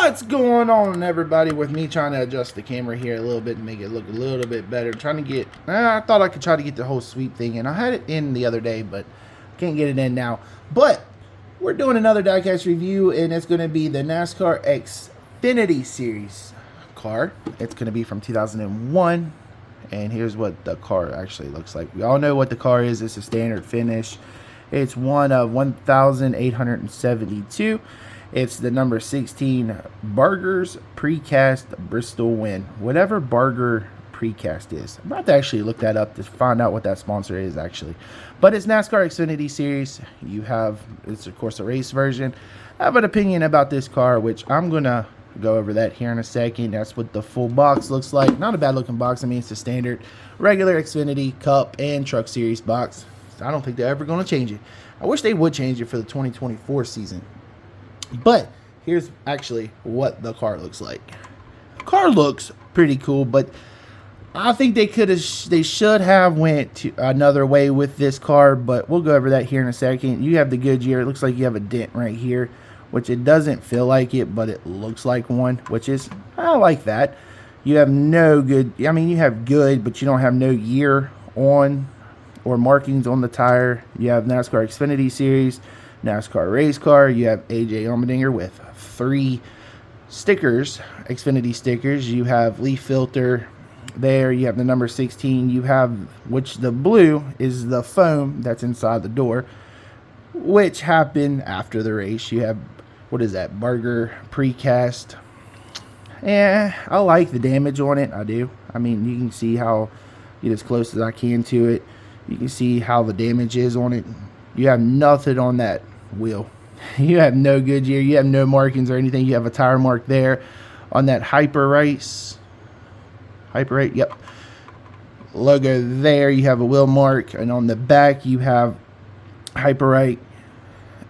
What's going on, everybody? With me trying to adjust the camera here a little bit to make it look a little bit better. Trying to get, I thought I could try to get the whole sweep thing in. I had it in the other day, but can't get it in now. But we're doing another diecast review, and it's going to be the NASCAR Xfinity Series car. It's going to be from 2001, and here's what the car actually looks like. We all know what the car is. It's a standard finish. It's one of 1,872. It's the number 16 Barger's Precast Bristol Win. Whatever Barger Precast is. I'm about to actually look that up to find out what that sponsor is actually. But it's NASCAR Xfinity Series. It's of course a race version. I have an opinion about this car, which I'm going to go over that here in a second. That's what the full box looks like. Not a bad looking box. I mean, it's a standard regular Xfinity Cup and Truck Series box. I don't think they're ever going to change it. I wish they would change it for the 2024 season. But here's actually what the car looks like. The car looks pretty cool, but I think they should have went to another way with this car, but we'll go over that here in a second. You have the Goodyear. It looks like you have a dent right here, which it doesn't feel like it, but it looks like one, which is, I like that. You have no good, I mean, you have good, but you don't have no year on or markings on the tire. You have NASCAR Xfinity Series, NASCAR race car. You have AJ Allmendinger with 3 stickers, Xfinity stickers. You have leaf filter there. You have the number 16. You have, which the blue is the foam that's inside the door, which happened after the race. You have, what is that, Barger Precast. I like the damage on it. I do. I mean, you can see how, get as close as I can to it. You can see how the damage is on it. You have nothing on that wheel. You have no Goodyear. You have no markings or anything. You have a tire mark there on that Hyper-Rite, yep, logo there. You have a wheel mark, and on the back you have Hyper-Rite,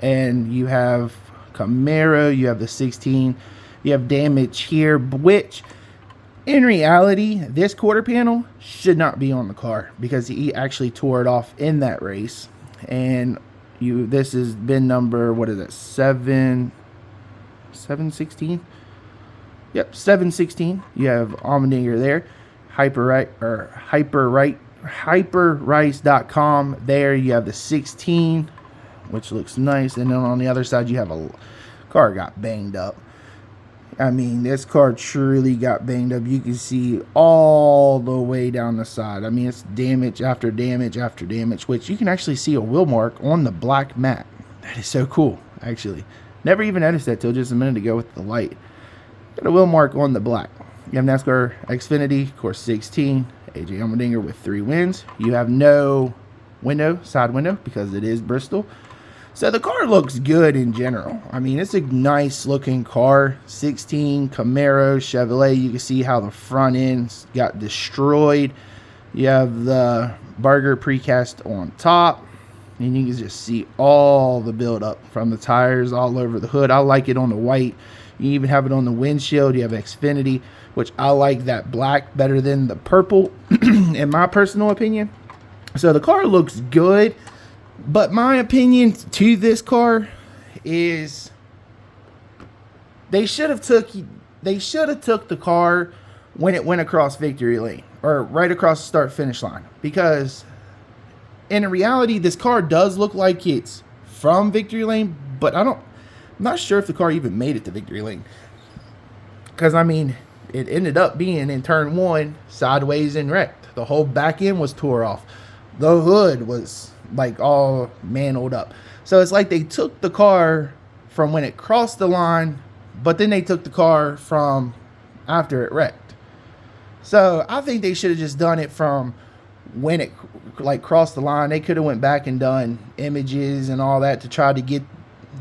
and you have Camaro. You have the 16. You have damage here, which in reality, this quarter panel should not be on the car because he actually tore it off in that race. And this has been number, what is it, 716? Yep, 716. You have Allmendinger there, Hyperrice.com. There you have the 16, which looks nice. And then on the other side, you have a car got banged up. I mean, this car truly got banged up. You can see all the way down the side. I mean, it's damage after damage after damage, which you can actually see a wheel mark on the black mat. That is so cool, actually. Never even noticed that till just a minute ago with the light. Got a wheel mark on the black. You have NASCAR Xfinity, of course, 16. AJ Allmendinger with 3 wins. You have no window, side window, because it is Bristol. So the car looks good in general. I mean, it's a nice looking car. 16 Camaro, Chevrolet. You can see how the front ends got destroyed. You have the Barger Precast on top. And you can just see all the buildup from the tires all over the hood. I like it on the white. You even have it on the windshield. You have Xfinity, which I like that black better than the purple, in my personal opinion. So the car looks good. But my opinion to this car is they should have took the car when it went across victory lane or right across the start finish line, because in reality this car does look like it's from victory lane, but I'm not sure if the car even made it to victory lane, because I mean it ended up being in turn 1 sideways and wrecked. The whole back end was tore off. The hood was like all mangled up. So it's like they took the car from when it crossed the line, but then they took the car from after it wrecked. So I think they should have just done it from when it like crossed the line. They could have went back and done images and all that to try to get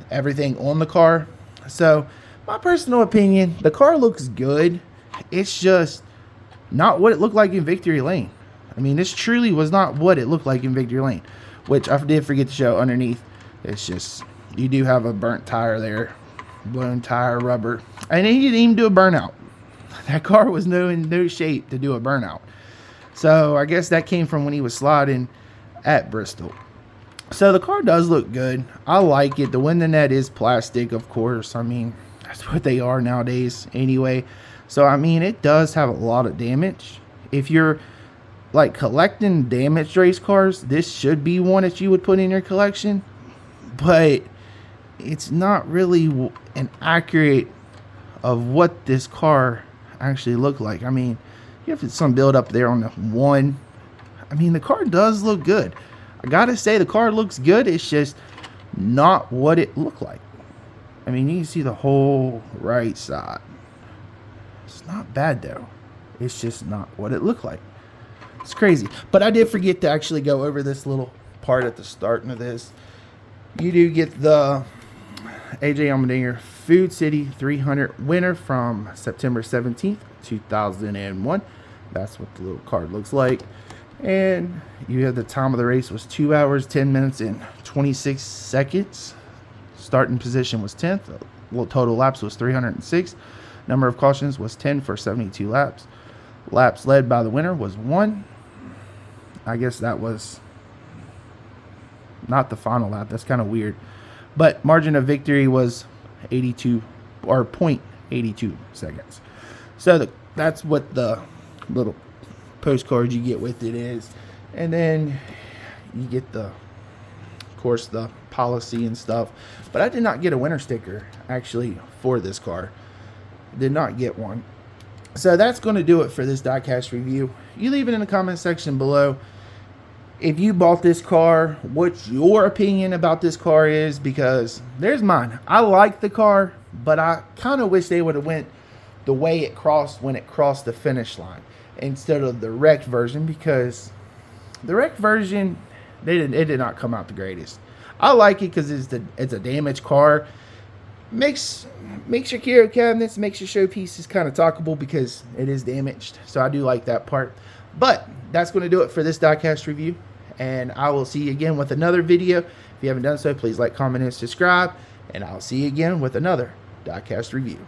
everything on the car. So my personal opinion, the car looks good. It's just not what it looked like in victory lane. I mean, this truly was not what it looked like in victory lane, which I did forget to show underneath. It's just, you do have a burnt tire there, blown tire, rubber, and he didn't even do a burnout. That car was in no shape to do a burnout. So I guess that came from when he was sliding at Bristol. So the car does look good. I like it. The window net is plastic, of course. I mean, That's what they are nowadays anyway. So I mean, it does have a lot of damage. If you're like collecting damaged race cars, this should be one that you would put in your collection, but it's not really an accurate of what this car actually looked like. I mean, you have some build up there on the one. I mean, the car does look good. I gotta say, the car looks good. It's just not what it looked like. I mean, you can see the whole right side. It's not bad though. It's just not what it looked like. It's crazy. But I did forget to actually go over this little part at the starting of this. You do get the AJ Allmendinger Food City 300 winner from September 17th, 2001. That's what the little card looks like. And you have the time of the race was 2 hours, 10 minutes, and 26 seconds. Starting position was 10th. Total laps was 306. Number of cautions was 10 for 72 laps. Laps led by the winner was 1. I guess that was not the final lap. That's kind of weird. But margin of victory was 82 or 0.82 seconds. So that's what the little postcard you get with it is. And then you get the, of course, the policy and stuff. But I did not get a winner sticker actually for this car. Did not get one. So that's going to do it for this diecast review. You leave it in the comment section below. If you bought this car, what your opinion about this car is, because there's mine. I like the car, but I kind of wish they would have went the way it crossed when it crossed the finish line instead of the wrecked version, because the wrecked version, it did not come out the greatest. I like it because it's a damaged car. Makes your curio cabinets, makes your showpieces kind of talkable because it is damaged. So I do like that part. But that's going to do it for this diecast review. And I will see you again with another video. If you haven't done so, please like, comment, and subscribe. And I'll see you again with another diecast review.